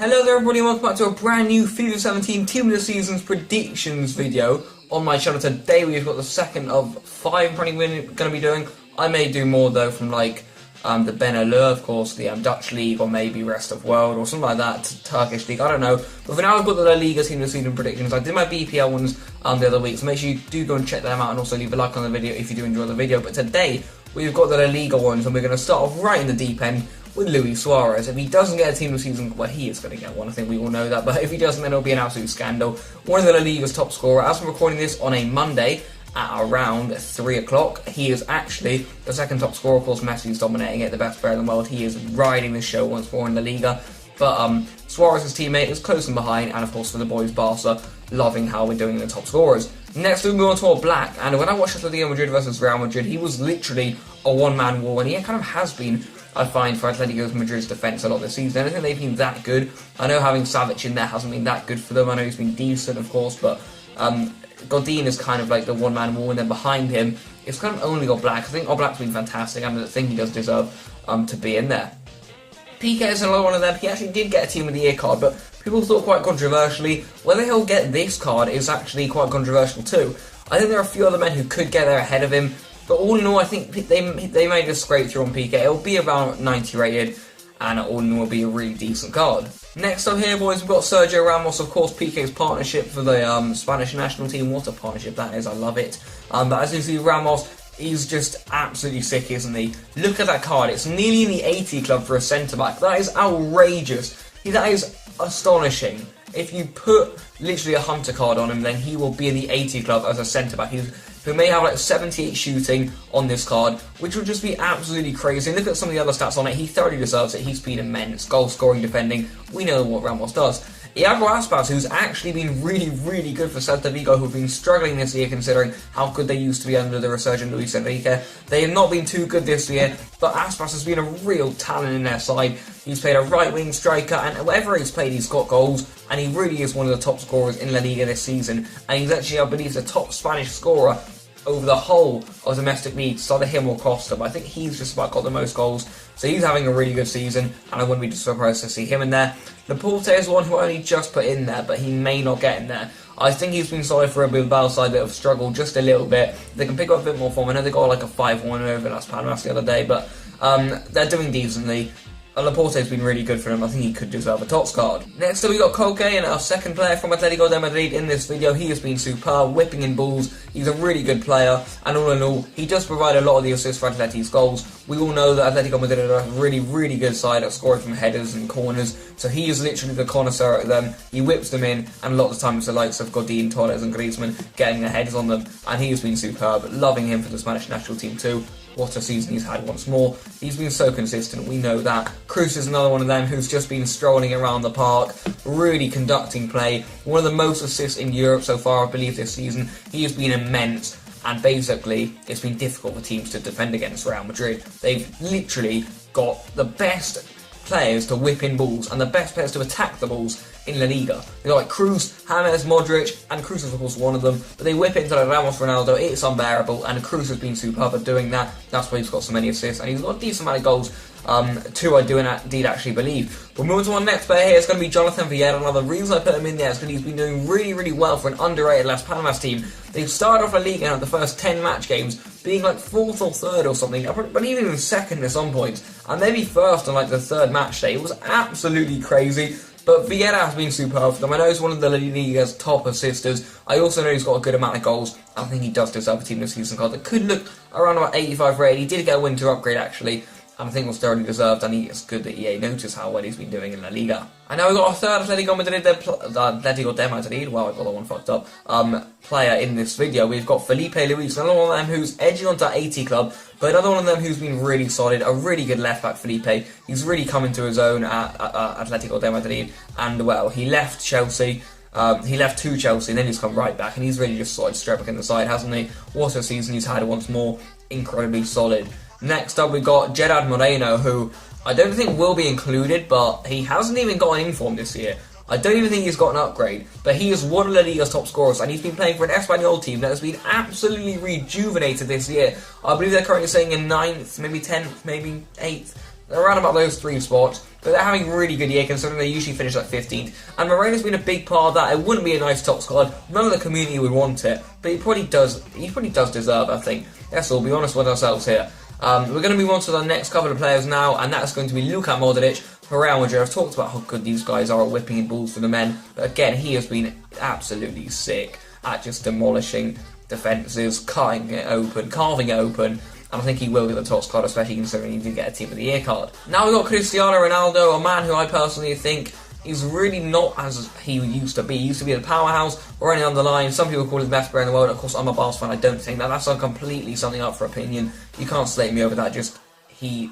Hello there everybody and welcome back to a brand new FIFA 17 Team of the Season's predictions video on my channel. Today we've got the second of 5 I'm probably going to be doing. I may do more though from like the Benelux, of course, the Dutch League, or maybe rest of world or something like that, Turkish League, I don't know. But for now I've got the La Liga Team of the Season predictions. I did my BPL ones the other week, so make sure you do go and check them out and also leave a like on the video if you do enjoy the video. But today we've got the La Liga ones and we're going to start off right in the deep end with Luis Suarez. If he doesn't get a Team of the Season, well, he is going to get one, I think we all know that, but if he doesn't, then it'll be an absolute scandal. One of the La Liga's top scorer. As I'm recording this on a Monday at around 3 o'clock, he is actually the second top scorer. Of course, Messi's dominating it, the best player in the world. He is riding this show once more in La Liga, but Suarez's teammate is close and behind, and of course for the boys Barca, loving how we're doing in the top scorers. Next we move on to our black, and when I watched Atletico Madrid versus Real Madrid, he was literally a one-man war, and he kind of has been, I find, for Atletico Madrid's defence a lot this season. I don't think they've been that good. I know having Savic in there hasn't been that good for them. I know he's been decent, of course, but Godin is kind of like the one-man wall, and then behind him, it's kind of only got Black. I think Black's been fantastic, and I think he does deserve to be in there. PK is another one of them. He actually did get a Team of the Year card, but people thought quite controversially, whether he'll get this card is actually quite controversial too. I think there are a few other men who could get there ahead of him, but all in all, I think they may just scrape through on PK. It'll be around 90 rated, and all in all, will be a really decent card. Next up here, boys, we've got Sergio Ramos, of course, PK's partnership for the Spanish national team. What a partnership that is, I love it. But as you see, Ramos, he's just absolutely sick, isn't he? Look at that card, it's nearly in the 80 club for a centre-back. That is outrageous. That is astonishing. If you put literally a Hunter card on him, then he will be in the 80 club as a centre-back. Who may have like 78 shooting on this card, which would just be absolutely crazy. And look at some of the other stats on it. He thoroughly deserves it. He's been immense. Goal scoring, defending. We know what Ramos does. Iago Aspas, who's actually been really, really good for Celta Vigo, who've been struggling this year considering how good they used to be under the resurgent Luis Enrique. They have not been too good this year, but Aspas has been a real talent in their side. He's played a right-wing striker, and wherever he's played, he's got goals, and he really is one of the top scorers in La Liga this season. And he's actually, I believe, the top Spanish scorer over the whole of domestic leagues, either him or Costa, but I think he's just about got the most goals, so he's having a really good season, and I wouldn't be surprised to see him in there. Laporte is one who I only just put in there, but he may not get in there. I think he's been solid for a Bilbao side that have struggled just a little bit. They can pick up a bit more form. I know they got like a 5-1 over Las Palmas the other day, but they're doing decently. Laporte's been really good for him. I think he could deserve a top card. Next up we got Koke, and our second player from Atletico de Madrid in this video. He has been superb, whipping in balls. He's a really good player, and all in all, he does provide a lot of the assists for Atleti's goals. We all know that Atletico Madrid are a really, really good side at scoring from headers and corners, so he is literally the connoisseur at them. He whips them in, and a lot of the time it's the likes of Godin, Torres and Griezmann getting their heads on them, and he has been superb. Loving him for the Spanish national team too. What a season he's had once more. He's been so consistent, we know that. Cruz is another one of them who's just been strolling around the park, really conducting play. One of the most assists in Europe so far, I believe, this season. He has been immense, and basically, it's been difficult for teams to defend against Real Madrid. They've literally got the best players to whip in balls and the best players to attack the balls in La Liga. They got like Cruz, James, Modric, and Cruz is of course one of them, but they whip into like Ramos, Ronaldo. It's unbearable, and Cruz has been superb at doing that. That's why he's got so many assists, and he's got a decent amount of goals too, I do indeed actually believe. We'll move on to our next player here. It's going to be Jonathan Vieira. Now the reason I put him in there is because he's been doing really, really well for an underrated Las Palmas team. They've started off La Liga and the first 10 match games being like 4th or 3rd or something, but even 2nd at some points, and maybe 1st on like the 3rd match day. It was absolutely crazy. But Vieira has been superb for them. I know he's one of the La Liga's top assisters. I also know he's got a good amount of goals. I think he does deserve a Team of the Season card that could look around about 85 rated. He did get a winter upgrade actually, and I think it was thoroughly deserved, and it's good that EA noticed how well he's been doing in La Liga. And now we've got our third Atletico de Madrid, wow, I got that one fucked up, player in this video. We've got Felipe Luis, another one of them who's edging onto 80 club, but another one of them who's been really solid, a really good left-back, Felipe. He's really come into his own at Atletico de Madrid, and well, he left Chelsea. He left to Chelsea and then he's come right back, and he's really just started straight back in the side, hasn't he? What a season he's had once more, incredibly solid. Next up we've got Gerard Moreno, who I don't think will be included, but he hasn't even got an inform this year. I don't even think he's got an upgrade, but he is one of La Liga's top scorers, and he's been playing for an Espanyol team that has been absolutely rejuvenated this year. I believe they're currently sitting in 9th, maybe 10th, maybe 8th, They're around about those 3 spots, but they're having a really good year considering they usually finish like 15th. And Moreno's been a big part of that. It wouldn't be a nice top squad. None of the community would want it, but he probably does. He probably does deserve it, I think. Let's all be honest with ourselves here. We're going to move on to the next couple of players now, and that's going to be Luka Modric for Real Madrid. I've talked about how good these guys are at whipping in balls for the men, but again, he has been absolutely sick at just demolishing defences, carving it open, and I think he will get the top squad, especially considering he did get a Team of the Year card. Now we've got Cristiano Ronaldo, a man who I personally think is really not as he used to be. He used to be a powerhouse, running on the line. Some people call him the best player in the world. Of course, I'm a Barca fan. I don't think that. That's completely something up for opinion. You can't slate me over that.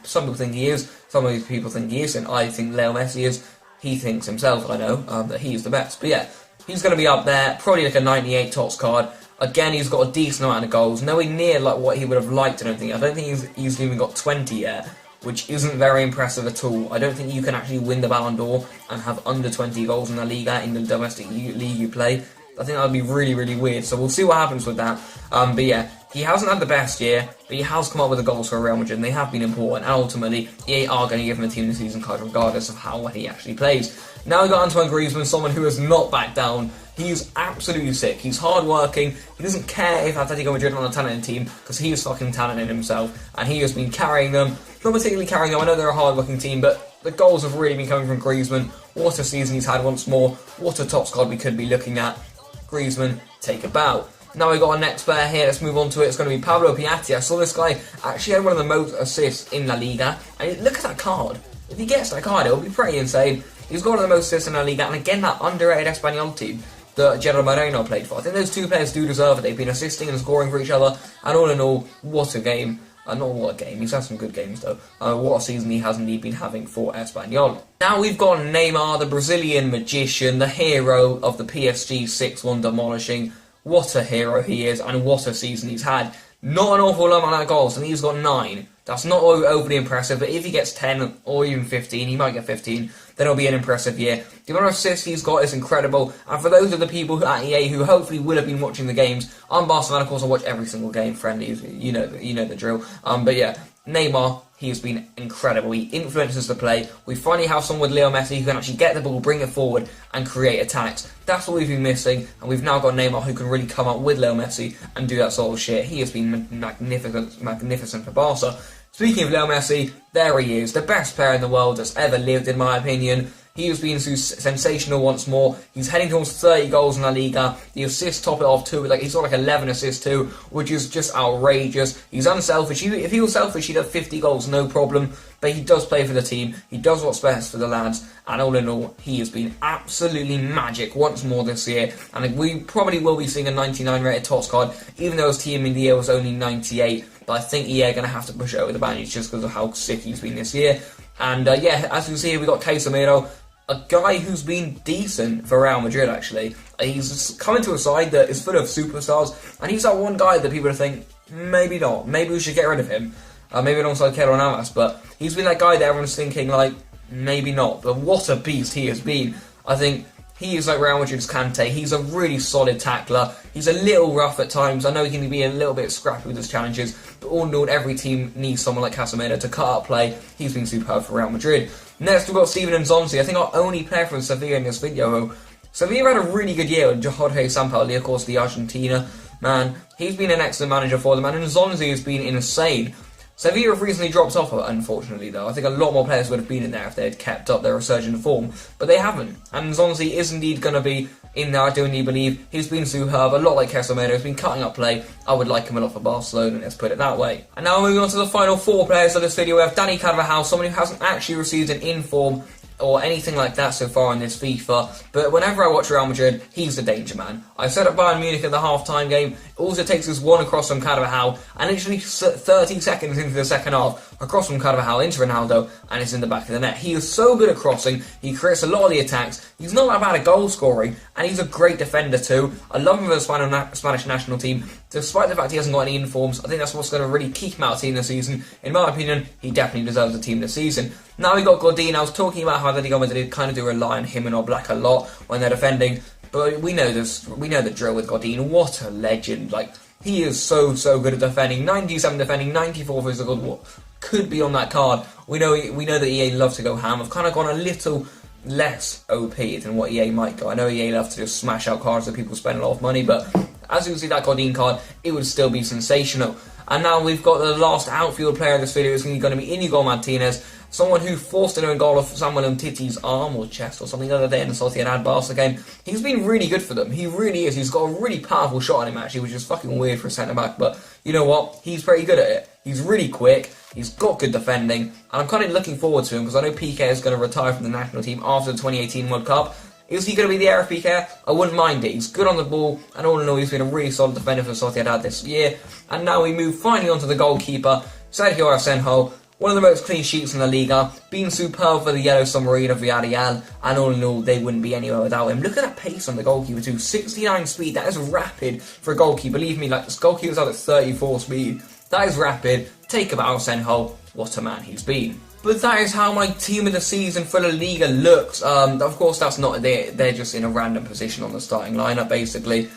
Some people think he is. Some of these people think he isn't. I think Leo Messi is. He thinks himself, I know, that he is the best. But yeah, he's going to be up there. Probably like a 98 tops card. Again, he's got a decent amount of goals. Nowhere near like what he would have liked, I don't think. I don't think he's even got 20 yet, which isn't very impressive at all. I don't think you can actually win the Ballon d'Or and have under 20 goals in the Liga, in the domestic league you play. I think that would be really, really weird. So we'll see what happens with that. But yeah, he hasn't had the best year, but he has come up with the goals for Real Madrid, and they have been important. And ultimately, EA are going to give him a Team of the Season card regardless of how well he actually plays. Now we've got Antoine Griezmann, someone who has not backed down. He's absolutely sick. He's hard-working. He doesn't care if Atletico Madrid are on a talented team, because he is fucking talented himself, and he has been carrying them. Not particularly carrying them. I know they're a hard-working team, but the goals have really been coming from Griezmann. What a season he's had once more. What a top squad we could be looking at. Griezmann, take a bow. Now we've got our next player here. Let's move on to it. It's going to be Pablo Piatti. I saw this guy actually had one of the most assists in La Liga, and look at that card. If he gets that card, it'll be pretty insane. He's got one of the most assists in La Liga, and again, that underrated Espanyol team that Gerard Moreno played for. I think those two players do deserve it. They've been assisting and scoring for each other, and all in all, what a game. Not what a game, he's had some good games though. What a season he has indeed been having for Espanyol. Now we've got Neymar, the Brazilian magician, the hero of the PSG 6-1 demolishing. What a hero he is, and what a season he's had. Not an awful amount of goals, and he's got 9. That's not overly impressive, but if he gets 10 or even 15, he might get 15, then it'll be an impressive year. The amount of assists he's got is incredible, and for those of the people at EA who hopefully will have been watching the games, I'm Barcelona, of course I watch every single game, friendlies, you know the drill. But yeah, Neymar, he has been incredible. He influences the play. We finally have someone with Leo Messi who can actually get the ball, bring it forward, and create attacks. That's what we've been missing, and we've now got Neymar who can really come up with Leo Messi and do that sort of shit. He has been magnificent for Barca. Speaking of Leo Messi, there he is, the best player in the world that's ever lived, in my opinion. He has been sensational once more. He's heading towards 30 goals in La Liga. The assists top it off too. He's got 11 assists too, which is just outrageous. He's unselfish. If he was selfish, he'd have 50 goals, no problem. But he does play for the team. He does what's best for the lads. And all in all, he has been absolutely magic once more this year. And we probably will be seeing a 99 rated top card, even though his team in the year was only 98. But I think EA are going to have to push it over the bandage just because of how sick he's been this year. And yeah, as you can see here, we've got Casemiro, a guy who's been decent for Real Madrid, actually. He's coming to a side that is full of superstars, and he's that one guy that people think, maybe not, maybe we should get rid of him. Maybe alongside Keylor Navas, but he's been that guy that everyone's thinking, like, maybe not. But what a beast he has been. I think he is like Real Madrid's Kante. He's a really solid tackler. He's a little rough at times. I know he can be a little bit scrappy with his challenges, but all in all, every team needs someone like Casemiro to cut up play. He's been superb for Real Madrid. Next, we've got Steven Nzonzi. I think our only player from Sevilla in this video. Sevilla had a really good year with Jorge Sampaoli, of course, the Argentina man. He's been an excellent manager for them, and Nzonzi has been insane. Sevilla have recently dropped off, unfortunately, though. I think a lot more players would have been in there if they had kept up their resurgent form, but they haven't. And Nzonzi is indeed going to be in there, I do indeed believe. He's been superb, a lot like Casemiro. He's been cutting up play. I would like him a lot for Barcelona, let's put it that way. And now moving on to the final 4 players of this video, we have Dani Carvajal, someone who hasn't actually received an inform or anything like that so far in this FIFA, but whenever I watch Real Madrid, he's the danger man. I said at Bayern Munich at the half-time game, all it takes is one across from Carvajal, and literally 30 seconds into the second half, across from Carvajal into Ronaldo, and it's in the back of the net. He is so good at crossing, he creates a lot of the attacks, he's not that bad at goal scoring, and he's a great defender too. I love him for the Spanish national team, despite the fact he hasn't got any informs. I think that's what's going to really keep him out of the team this season. In my opinion, he definitely deserves a team this season. Now we got Godin. I was talking about how Atletico Madrid kind of do rely on him and Oblak a lot when they're defending, but we know this. We know the drill with Godin. What a legend! Like, he is so good at defending. 97 defending, 94 physical. could be on that card. We know that EA love to go ham. I've kind of gone a little less OP than what EA might go. I know EA love to just smash out cards that people spend a lot of money, but as you can see, that Godin card, it would still be sensational. And now we've got the last outfield player of this video is going to be Inigo Martinez, someone who forced an own goal off Samuel Umtiti's arm or chest or something the other day in the Sociedad Barca game. He's been really good for them. He really is. He's got a really powerful shot on him, actually, which is fucking weird for a centre-back, but you know what? He's pretty good at it. He's really quick. He's got good defending, and I'm kind of looking forward to him because I know PK is going to retire from the national team after the 2018 World Cup. Is he going to be the heir of PK? I wouldn't mind it. He's good on the ball, and all in all, he's been a really solid defender for Sociedad this year. And now we move finally on to the goalkeeper, Sergio Asenjo, one of the most clean sheets in the Liga, been superb for the Yellow Submarine of Villarreal, and all in all, they wouldn't be anywhere without him. Look at that pace on the goalkeeper too, 69 speed, that is rapid for a goalkeeper. Believe me, like, this goalkeeper's out at 34 speed. That is rapid. Take about Asenjo, what a man he's been. But that is how my team of the season for La Liga looks. Of course, that's not they're just in a random position on the starting lineup, basically.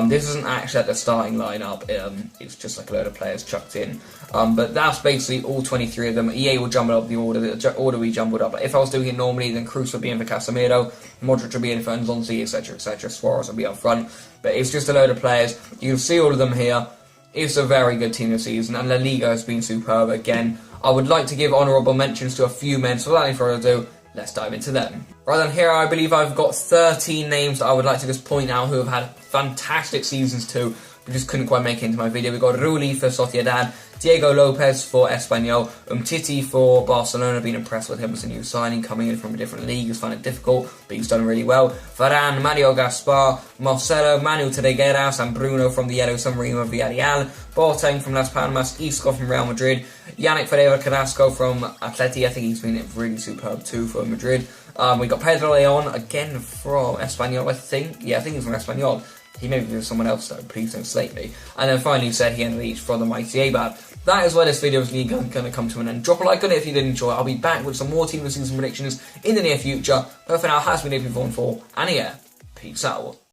This isn't actually at the starting lineup. It's just like a load of players chucked in. But that's basically all 23 of them. EA will jumble up the order we jumbled up. Like, if I was doing it normally, then Cruz would be in for Casemiro, Modric would be in for Nzonzi, etc., etc. Suarez would be up front. But it's just a load of players. You can see all of them here. It's a very good team this season, and La Liga has been superb again. I would like to give honourable mentions to a few men, so without any further ado, let's dive into them. Right then, here I believe I've got 13 names that I would like to just point out who have had fantastic seasons too, but just couldn't quite make it into my video. We've got Rulli for Sociedad, Diego Lopez for Espanyol, Umtiti for Barcelona, been impressed with him as a new signing, coming in from a different league, he's found it difficult, but he's done really well. Varane, Mario Gaspar, Marcelo, Manu Tregueras, and Bruno from the Yellow Submarine of Villarreal, Boateng from Las Palmas, Isco from Real Madrid, Yannick Ferreira Carrasco from Atleti, I think he's been really superb too for Madrid. We got Pedro Leon, again from Espanyol, I think. Yeah, I think he's from Espanyol. He may be with someone else though, please don't slate me. And then finally said he had reached from the mighty Abad. That is where this video is going to come to an end. Drop a like on it if you did enjoy it. I'll be back with some more team of the season predictions in the near future. But for now, has been AP4, and yeah, peace out.